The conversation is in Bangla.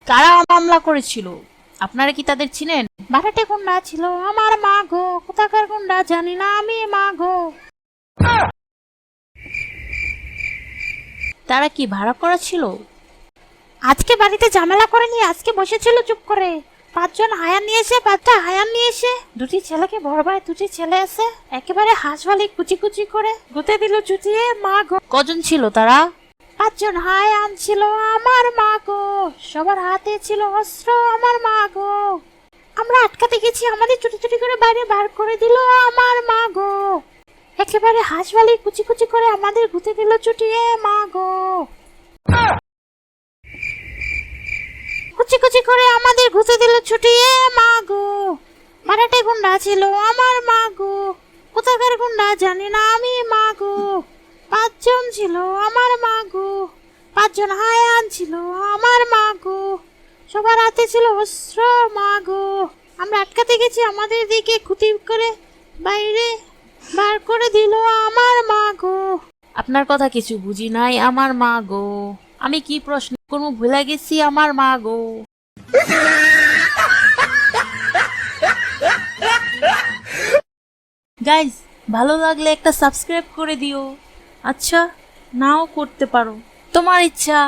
কারা মামলা করেছিল? আপনারা কি তাদের চিনেন? ভাড়াটে গুন্ডা ছিল। আমার মা গো, কোথাকার গুন্ডা জানি না আমি, মা গো। তারা কি ভাড়া করা ছিল? আজকে বাড়িতে ঝামেলা করে নিয়ে আজকে বসেছিল চুপ করে। 5 জন হায়ার নিয়ে এসে, 5টা হায়ার নিয়ে এসে, 2টি ছেলেকে বড় ভাই, 2টি ছেলে এসে একেবারে হাঁসওয়ালি কুচি কুচি করে গুতে দিল চুটিয়ে, মা গো। কজন ছিল তারা? 5 জন হায়ার ছিল। আমার মা গো, সবার হাতে ছিল অস্ত্র। আমার মা গো, আমরা আটকাতে গেছি, আমাদের চুটি চুটি করে বাইরে বার করে দিল। আমার মা গো, একেবারে হাঁসওয়ালি কুচি কুচি করে আমাদের গুতে দিল চুটিয়ে, মা গো। কুচি কুচি করে আমাদের ঘুষে দিল ছুটিয়ে, মা গো। ভাড়াটে গুন্ডা ছিল। আমার মা গো, কোথাকার গুন্ডা জানি না আমি, মা গো। 5 জন ছিল। আমার মা গো, 5 জন হায়ান ছিল। আমার মা গো, সবার হাতে ছিল অস্ত্র। মা গো, আমরা আটকাতে গেছি, আমাদের দিকে খুঁটি করে বাইরে বার করে দিল। আমার মা গো। আপনার কথা কিছু বুঝি নাই। আমার মা গো, আমি কি প্রশ্ন করবো ভুলে গেছি। আমার মা গো। গাইস, ভালো লাগলে একটা সাবস্ক্রাইব করে দিও। আচ্ছা, নাও করতে পারো, তোমার ইচ্ছা।